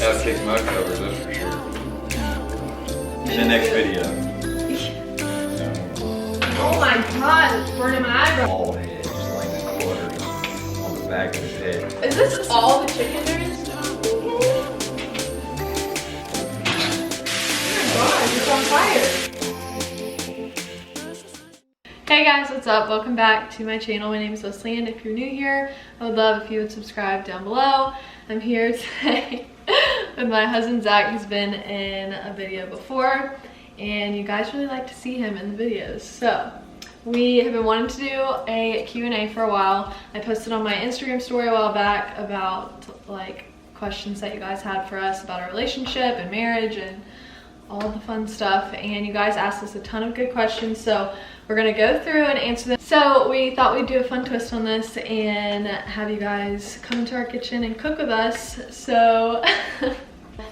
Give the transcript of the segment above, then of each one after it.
Gotta kick mud covers, that's for sure. In the next video. Oh my god, it's burning my eyebrow. Bald head, just like quarters on the back of his head. Is this all the chicken there is? Oh my god, it's on fire. Hey guys, what's up? Welcome back to my channel. My name is Wessli-Ann. If you're new here, I would love if you would subscribe down below. I'm here today with my husband Zach. He's been in a video before and you guys really like to see him in the videos. So we have been wanting to do a Q&A for a while. I posted on my Instagram story a while back about like questions that you guys had for us about our relationship and marriage and all the fun stuff, and you guys asked us a ton of good questions, so we're gonna go through and answer them. So we thought we'd do a fun twist on this and have you guys come into our kitchen and cook with us. So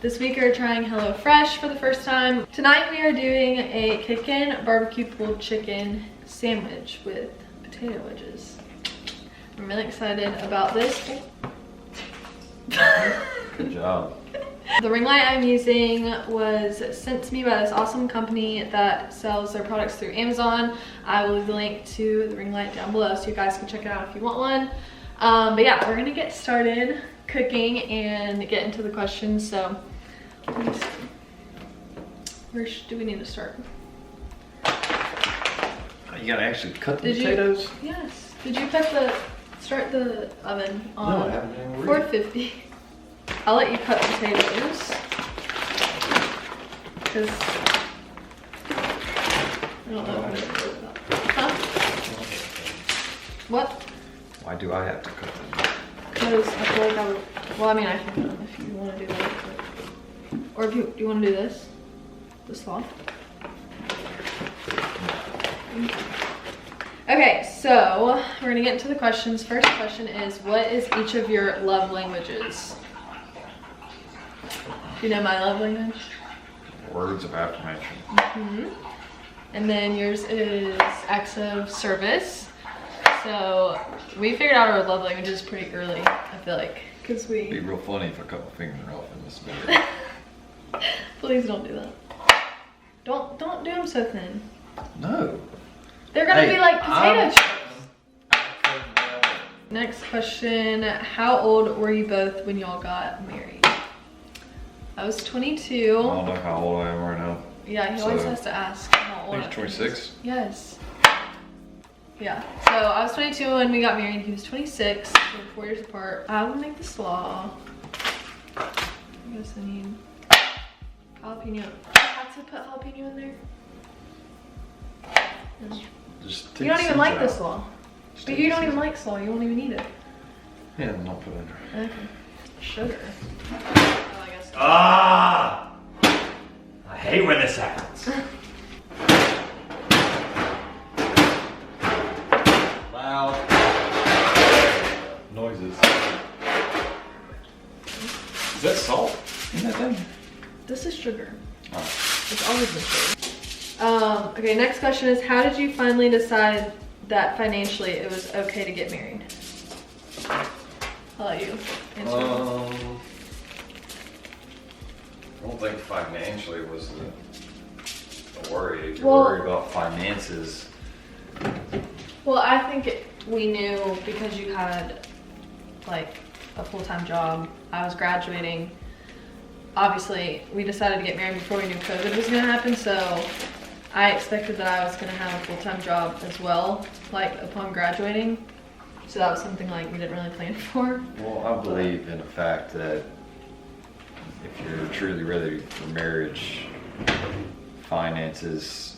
this week we're trying HelloFresh for the first time. Tonight we are doing a chicken barbecue pulled chicken sandwich with potato wedges. I'm really excited about this. Good job. The ring light I'm using was sent to me by this awesome company that sells their products through Amazon. I will leave the link to the ring light down below so you guys can check it out if you want one. But yeah, we're gonna get started cooking and get into the questions. So where do we need to start? You gotta actually cut the potatoes? Yes. Did you start the oven on? No, I haven't even 450. I'll let you cut potatoes because I don't know what to do with that. Huh? What? Why do I have to cut them? Because I feel like I would. Well, I mean, I can if you want to do that. But, or if you want to do this long. Okay, so we're gonna get into the questions. First question is, what is each of your love languages? Do you know my love language? Words of affirmation. And then yours is acts of service. So we figured out our love languages pretty early, I feel like, because we. It'd be real funny if a couple fingers are off in this video. Please don't do that. Don't do them so thin. No. They're gonna be like potato chips. Next question: how old were you both when y'all got married? I was 22. I don't know how old I am right now. Yeah, he always has to ask how old. I think 26. Yes. Yeah. So I was 22 when we got married. He was 26. So we're 4 years apart. I will make the slaw. I guess I need jalapeno. I have to put jalapeno in there. No. Just You don't even like the slaw. But you don't even like slaw. You won't even eat it. Yeah, then I'll put it in there. Okay. Sugar. Ah! I hate when this happens. Loud noises. Is that salt in that thing? This is sugar. Oh. It's always been sugar. Okay, next question is, how did you finally decide that financially it was okay to get married? I'll let you answer. I don't think financially was the worry. If you're worried about finances. Well, I think we knew because you had like a full-time job. I was graduating. Obviously, we decided to get married before we knew COVID was gonna happen, so I expected that I was gonna have a full-time job as well, like upon graduating. So that was something like we didn't really plan for. Well, I believe in the fact that if you're truly ready for marriage, finances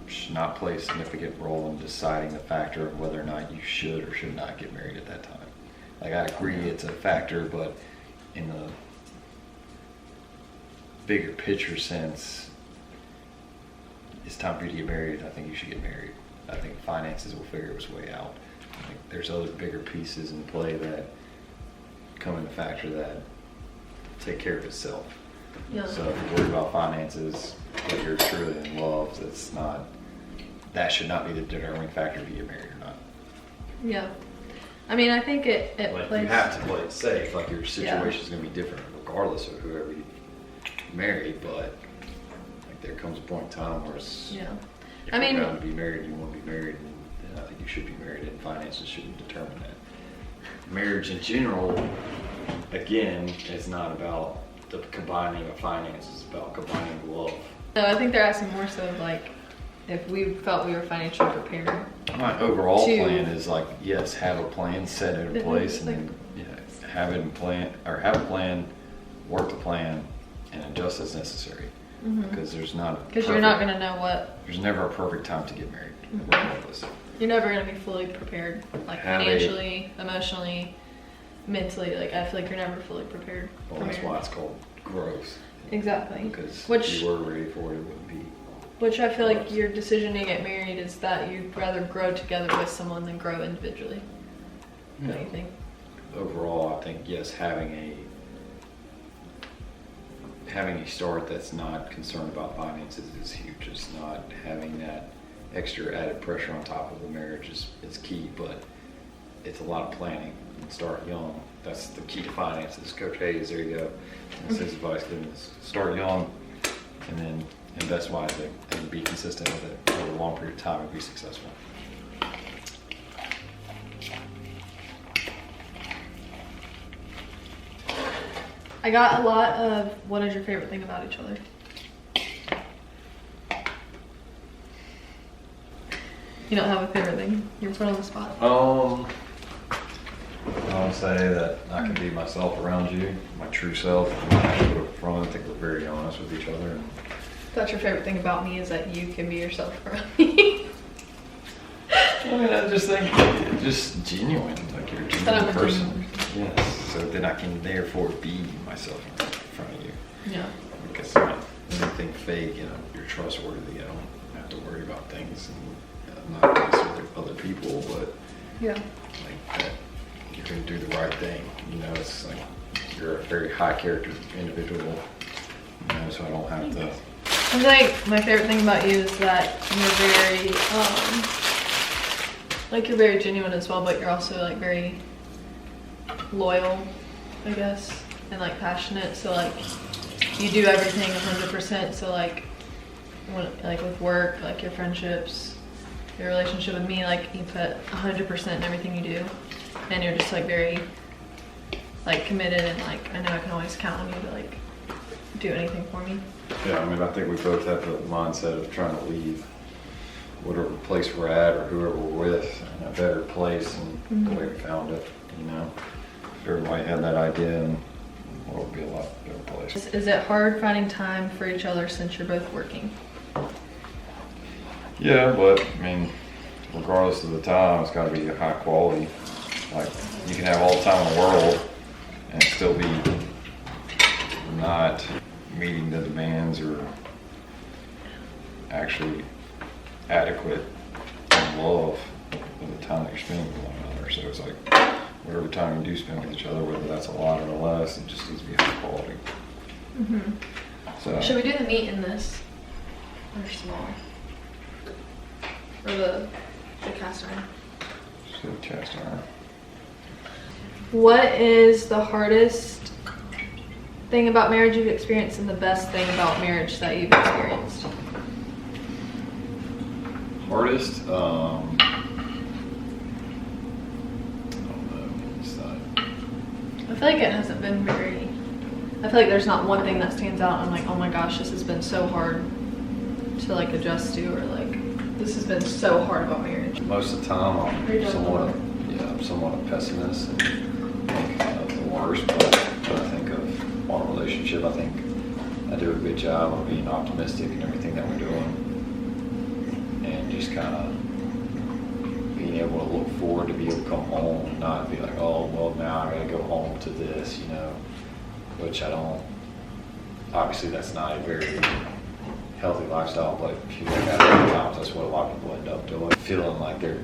should not play a significant role in deciding the factor of whether or not you should or should not get married at that time. Like, I agree it's a factor, but in the bigger picture sense, it's time for you to get married. I think you should get married. I think finances will figure its way out. I think there's other bigger pieces in play that come into factor that take care of itself. Yeah. So if you're worried about finances, but you're truly in love, that should not be the determining factor if you get married or not. Yeah. I mean, I think it Like plays. you have to play it safe. Like your situation is going to be different regardless of whoever you marry. But like there comes a point in time where it's Yeah. if I mean, you're going to be married, you want to be married, and I think you should be married. And finances shouldn't determine that. Marriage in general, again, is not about the combining of finances. It's about combining love. no, I think they're asking more so of like if we felt we were financially prepared. My overall To- plan is like, yes, have a plan, set it in Mhm, place, and like- then have it in plan, or have a plan, work the plan, and adjust as necessary. Because there's not. Because you're not gonna know what There's never a perfect time to get married, Mhm. regardless. you're never gonna be fully prepared, like Have a- financially, emotionally, mentally. Like I feel like you're never fully prepared. Well, for that's why marriage. it's called growth. Exactly. Because Which if you were ready for it, it wouldn't be. Which I feel like your decision to get married is that you'd rather grow together with someone than grow individually. Don't you think? Overall, I think yes, having a start that's not concerned about finances is huge. It's not having that extra added pressure on top of the marriage is key, but it's a lot of planning. And start young. That's the key to finances. Coach Hayes, there you go. That's his advice. Given is start young, and then invest wisely, and be consistent with it over a long period of time and be successful. I got a lot of what is your favorite thing about each other? You don't have a favorite thing? You're put on the spot. I would say that I can be myself around you, my true self. I think we're very honest with each other. That's your favorite thing about me is that you can be yourself around me. I mean, I just think it's just genuine, like you're a That I'm genuine a person. genuine Yes, so then I can therefore be myself in front of you. Yeah. Because anything fake, you're trustworthy. I don't have to worry about things. And I'm not necessarily other people, but Yeah. like that, you're going to do the right thing. It's like you're a very high character individual. So I don't have to. I think my favorite thing about you is that you're very, like you're very genuine as well, but you're also like very loyal, I guess, and like passionate. So like you do everything 100%. So like with work, like your friendships, your relationship with me, like you put 100% in everything you do, and you're just like very like committed, and like I know I can always count on you to like do anything for me. Yeah, I mean, I think we both have the mindset of trying to leave whatever place we're at or whoever we're with in a better place than the way we found it. If everybody had that idea, then the world would be a lot better place. Is it hard finding time for each other since you're both working? Yeah, but I mean, regardless of the time, it's got to be high quality. Like you can have all the time in the world and still be not meeting the demands or actually adequate love for the time that you're spending with one another. So it's like whatever time you do spend with each other, whether that's a lot or less, it just needs to be high quality. So Should we do the meat in this? Or small? Or the cast iron? so cast iron. What is the hardest thing about marriage you've experienced and the best thing about marriage that you've experienced? Hardest, I don't know. It's not. I feel like it hasn't been very, I feel like there's not one thing that stands out. I'm like, oh my gosh, this has been so hard to like adjust to, or like, this has been so hard about marriage. Most of the time, Are you I'm done somewhat a pessimist and think of the worst. But when I think of our relationship, I think I do a good job of being optimistic in everything that we're doing, and just kind of being able to look forward to be able to come home and not be like, oh, well, now I gotta go home to this, which I don't. Obviously, that's not a very healthy lifestyle, but if you look at it times, that's what a lot of people end up doing, feeling like they're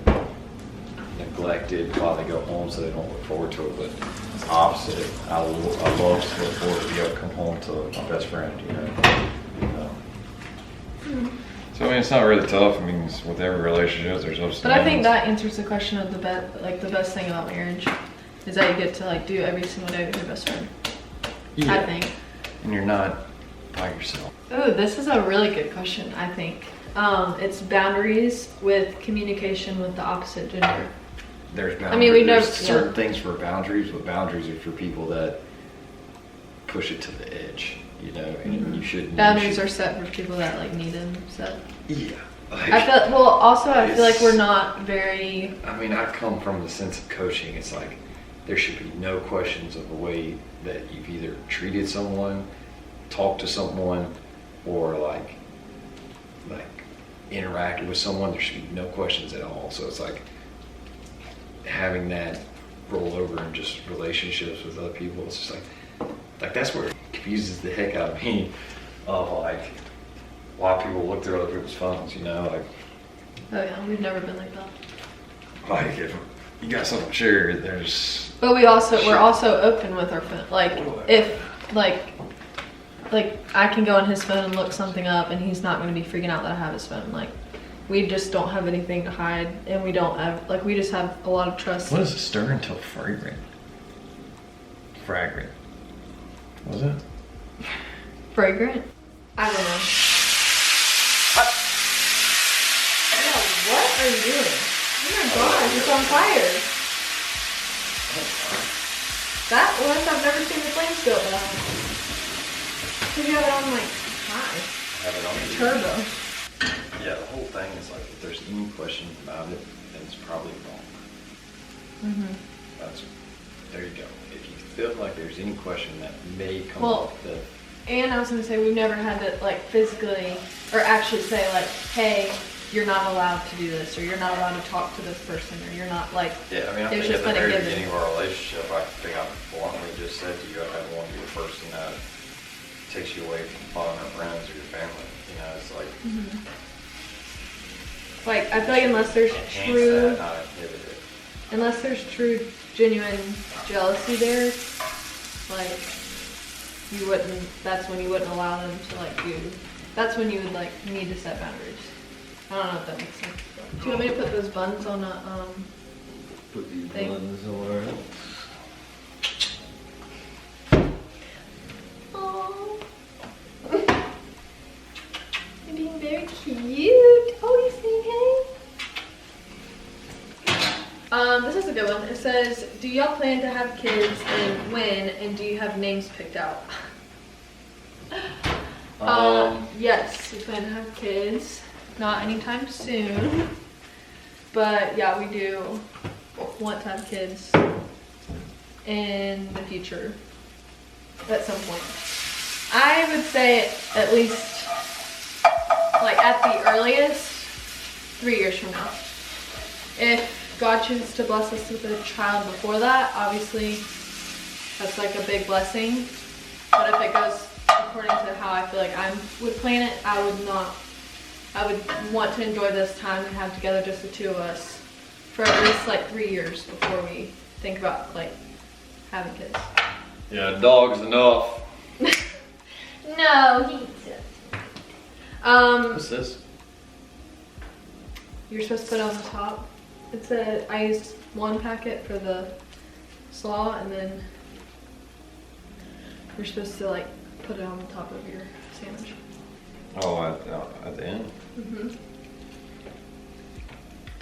neglected while they go home, so they don't look forward to it. But it's opposite. I love to look forward to be able to come home to my best friend. So I mean, it's not really tough. I mean, it's with every relationship, there's ups and But I think downs. that answers the question of the best thing about marriage is that you get to like do every single day with your best friend. Yeah. I think. And you're not by yourself. Oh, this is a really good question, I think. It's boundaries with communication with the opposite gender. There's boundaries. I mean, we know- There's certain yeah. things for boundaries, but boundaries are for people that push it to the edge, you know, and you shouldn't. Boundaries are set for people that like need them set. Yeah. I feel also I feel like we're not very. I mean, I come from the sense of coaching. It's like there should be no questions of the way that you've either treated someone, talked to someone, or like interacted with someone. There should be no questions at all. So it's like having that roll over in just relationships with other people. It's just like that's where it confuses the heck out of me. Of like why people look through other people's phones. You know, like. Oh yeah, we've never been like that. Like if you got something to share, there's. But we're also open with our phone. Like if like I can go on his phone and look something up, and he's not going to be freaking out that I have his phone. Like we just don't have anything to hide, and we don't have we just have a lot of trust. What is it? Stir until fragrant. Fragrant. Was it? Fragrant? I don't know. Yeah, what are you doing? Oh my gosh, it's on fire. That was, I've never seen the flames go up that. Because you have it on like high. Have it on the Turbo. Yeah, the whole thing is like if there's any questions about it, then it's probably wrong. There you go. If you feel like there's any question that may come up, And I was gonna say we've never had to like physically or actually say like, hey, you're not allowed to do this, or you're not allowed to talk to this person, or you're not like. Yeah, I mean, I it was think just at the kinda very given. beginning of our relationship, I think I bluntly just said to you, I don't want to be the person that takes you away from fun or friends or your family. You know, it's like. Like I feel like unless there's Enhance that, not inhibit it. unless there's true, genuine jealousy there, like you wouldn't. That's when you wouldn't allow them to like do. That's when you would like need to set boundaries. I don't know if that makes sense. Do you want me to put those buns on a Put these thing? buttons somewhere else. Aww. You're being very cute. Oh, you saying hey? This is a good one. It says, do y'all plan to have kids and when, and do you have names picked out? Yes, we plan to have kids. Not anytime soon. But yeah, we do want to have kids in the future at some point. I would say at least, like at the earliest, 3 years from now. If God chooses to bless us with a child before that, obviously that's like a big blessing. But if it goes according to how I feel like I would plan it, I would want to enjoy this time we have together, just the two of us, for at least like 3 years before we think about like having kids. Yeah, dog's enough. No, he eats it. What's this? You're supposed to put it on the top. I used one packet for the slaw, and then you're supposed to like put it on the top of your sandwich. Oh, at the end?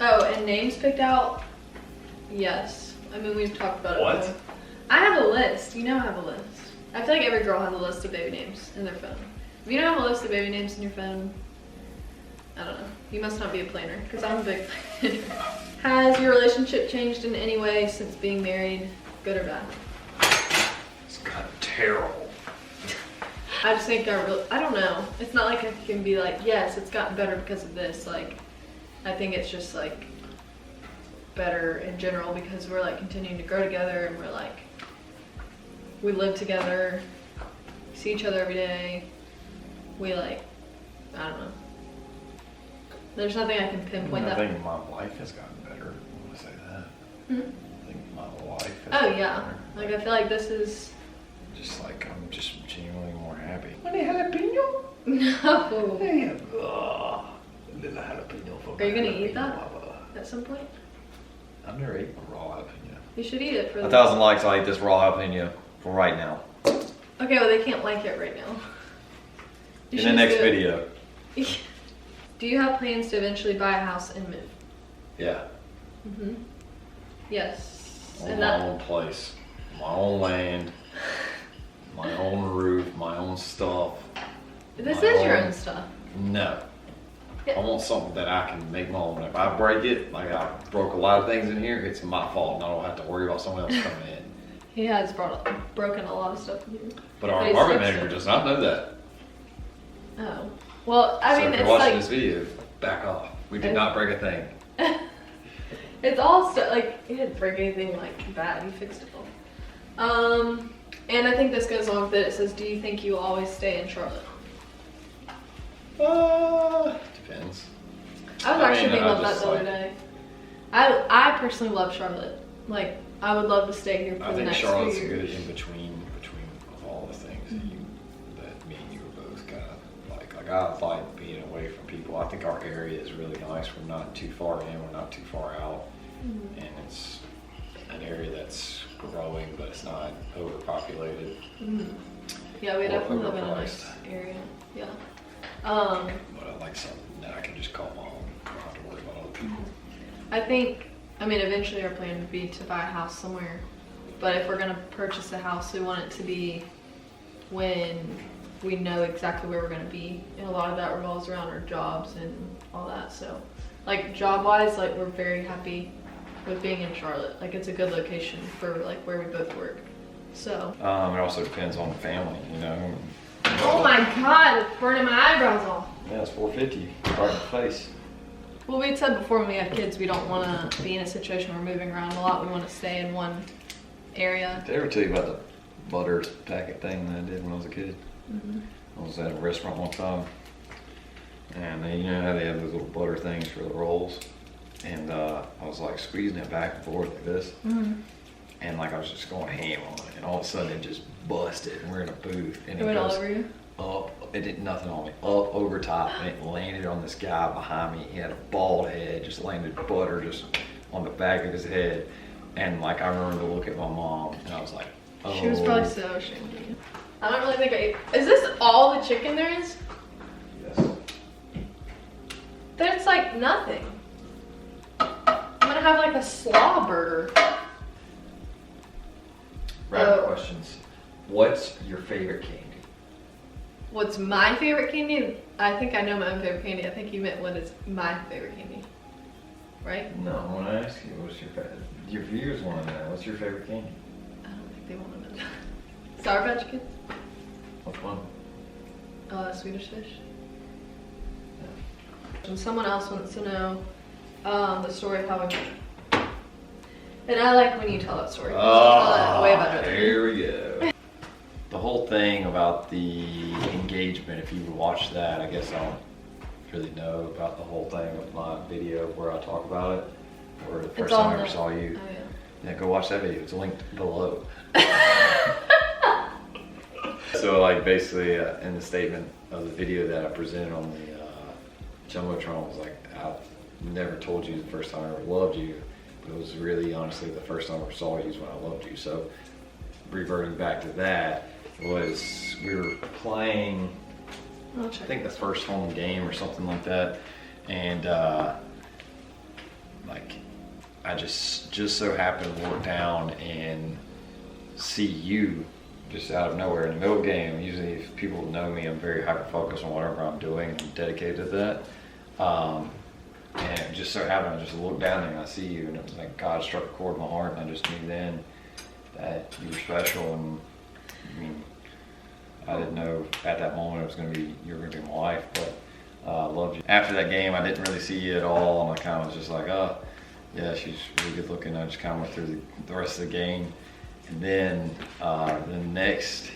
Oh, and names picked out? Yes. I mean, we've talked about it. What? Before. I have a list. You know I have a list. I feel like every girl has a list of baby names in their phone. If you don't have a list of baby names in your phone, I don't know. You must not be a planner, because I'm a big planner. Has your relationship changed in any way since being married, good or bad? It's kind of terrible. I just think I don't know. It's not like I can be like, yes, it's gotten better because of this. Like, I think it's just like better in general because we're like continuing to grow together, and we're like, we live together, see each other every day. We like, I don't know. There's nothing I can pinpoint I that. think my life has gotten better. I want to say that. I think my life has Oh gotten yeah. better. Like I feel like this is. Just like I'm just genuinely more happy. No. little jalapeno for Are you my gonna eat jalapeno that lava. at some point? I've never eaten a raw jalapeno. You should eat it for 1,000 likes, I'll eat this raw jalapeno for right now. Okay, well they can't like it right now. You In the should next do it. video. Do you have plans to eventually buy a house and move? Yeah. Mm-hmm. Yes. On And my that, own place, my own land, my own roof, my own stuff. this my is your own- own stuff. No. Yeah. I want something that I can make my own. If I break it, like I broke a lot of things in here, it's my fault and I don't have to worry about someone else coming in. He has broken a lot of stuff in here. But our But he's apartment fixed manager it. does not know that. Oh. Well, I So mean, if you're it's watching like, this video, back off. We did not break a thing. it's all stuff, like, he didn't break anything, like, bad. He fixed it all. And I think this goes along with it. It says, do you think you will always stay in Charlotte? Depends. I was I actually mean, thinking I about that just, the other like- day. I personally love Charlotte. Like, I would love to stay here for I the think next Charlotte's few a years. good in between of all the things that me and you were both kind of like. Like I like being away from people. I think our area is really nice. We're not too far in. We're not too far out, and it's an area that's growing, but it's not overpopulated. Yeah, we or definitely live in a nice overpriced. area. Yeah. But I like something that I can just call my own. I don't have to worry about other people. I think, I mean, eventually our plan would be to buy a house somewhere. But if we're going to purchase a house, we want it to be when we know exactly where we're going to be. And a lot of that revolves around our jobs and all that. So, like, job-wise, like, we're very happy with being in Charlotte. Like, it's a good location for, like, where we both work. So. It also depends on the family, you know. Oh my God, it's burning my eyebrows off. Yeah, it's 450 right in the face. Well, we'd said before when we had kids, we don't want to be in a situation where we're moving around a lot. We want to stay in one area. Did I ever tell you about the butter packet thing that I did when I was a kid? I was at a restaurant one time, and they, you know how they have those little butter things for the rolls, and I was like squeezing it back and forth like this, and like I was just going ham on it, and all of a sudden it just busted, and we're in a booth, and It went all over you? up, it did nothing on me, up over top, and it landed on this guy behind me. He had a bald head, just landed butter just on the back of his head. And like, I remember to look at my mom, and I was like, oh. She was probably so ashamed of you. I don't really think I ate. Is this all the chicken there is? Yes. That's like nothing. I'm gonna have like a slaw burger. Rapid Oh. questions. What's your favorite candy? What's my favorite candy? I think I know my own favorite candy. I think you meant what is my favorite candy, right? No, I want to ask you, what's your favorite? Your viewers want to know, what's your favorite candy? I don't think they want to know. Sour Patch Kids? Which one? Swedish Fish. And someone else wants to know the story of how we met. And I like when you tell that story. You tell that way better than me. Here we go. The whole thing about the engagement, if you watch that, I guess I don't really know about the whole thing of my video where I talk about it, or the first time I ever saw you. Oh, Yeah, go watch that video. It's linked below. So, like, basically, in the statement of the video that I presented on the Jumbotron was like, I never told you the first time I ever loved you, but it was really, honestly, the first time I ever saw you is when I loved you. So, reverting back to that, was we were playing, I'll I check. think the first home game or something like that, and like I just so happened to look down and see you just out of nowhere in the middle of the game. Usually, if people know me, I'm very hyper focused on whatever I'm doing. I'm dedicated to that. And it just so happened, I just looked down there and I see you, and it was like God struck a chord in my heart, and I just knew then that you were special. And I mean, I didn't know at that moment it was going to be, you were going to be my wife, but I loved you. After that game, I didn't really see you at all, and I kind of was just like, oh, yeah, she's really good looking. I just kind of went through the rest of the game. And then the next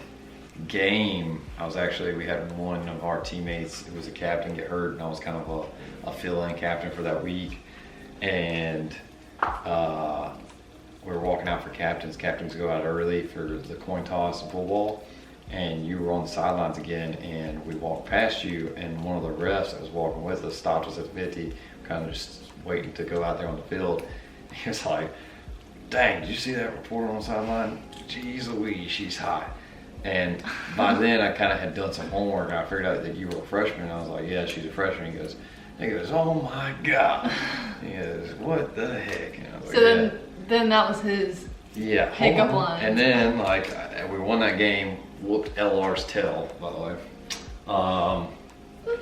game, we had one of our teammates, it was a captain, get hurt, and I was kind of a fill-in captain for that week. And we were walking out for captains. Captains go out early for the coin toss and pool ball. and you were on the sidelines again, and we walked past you, and one of the refs that was walking with us stopped us at 50, kind of just waiting to go out there on the field. He was like, dang, did you see that reporter on the sideline? Jeez Louise, she's hot. And by then I kind of had done some homework, and I figured out that you were a freshman. And I was like, yeah, she's a freshman. He goes, oh my God. He goes, what the heck? And I was like, so then that was his pickup line. And then we won that game, whooped LR's tail, by the way.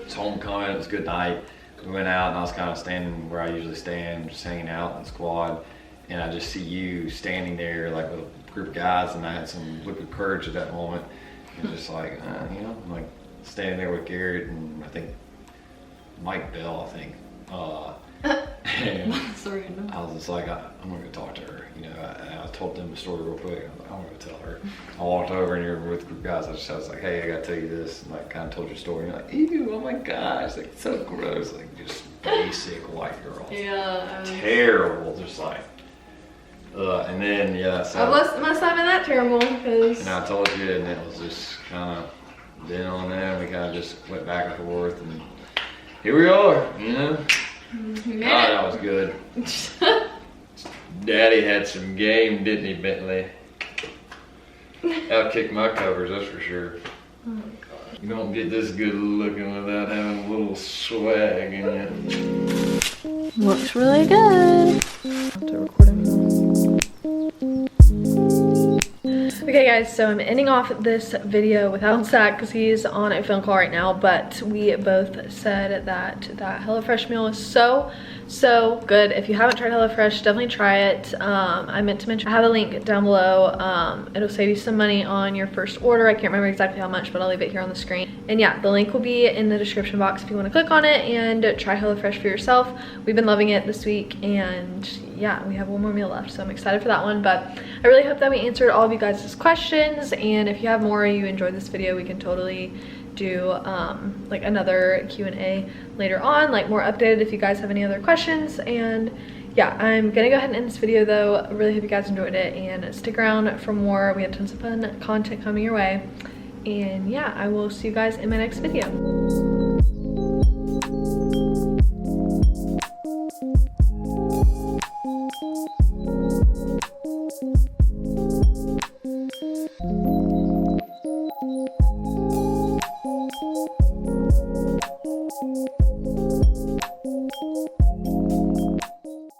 It's homecoming, it was a good night. We went out and I was kind of standing where I usually stand, just hanging out in the squad. And I just see you standing there like with a group of guys, and I had some liquid courage at that moment. And just like, you know, I'm like standing there with Garrett and I think Mike Bell, I think. And I was just like, I'm gonna go talk to her. You know, I told them the story real quick. I was like, I'm gonna tell her. I walked over and you're with a group of guys. I was like, hey, I gotta tell you this. And like, kind of told your story. And you're like, ew, oh my gosh, like so gross, like just basic white girl. Yeah. Terrible, just like. And then so I must have been that terrible because. And I told you, and it was just kind of then on there. We kind of just went back and forth, and here we are. You know. God, that was good. Daddy had some game, didn't he, Bentley? Outkicked my covers, that's for sure. Oh my God. You don't get this good looking without having a little swag in you. Looks really good. I have to record anymore. Okay guys, so I'm ending off this video without Zach because he's on a phone call right now, but we both said that HelloFresh meal is so good. If you haven't tried HelloFresh, definitely try it. I meant to mention I have a link down below. It'll save you some money on your first order. I can't remember exactly how much, but I'll leave it here on the screen. And yeah, the link will be in the description box if you want to click on it and try HelloFresh for yourself. We've been loving it this week, and yeah, we have one more meal left, so I'm excited for that one. But I really hope that we answered all of you guys' questions, and if you have more, you enjoyed this video, we can totally do like another Q&A later on, like more updated if you guys have any other questions. And yeah, I'm gonna go ahead and end this video though. I really hope you guys enjoyed it, and stick around for more. We have tons of fun content coming your way, and yeah, I will see you guys in my next video.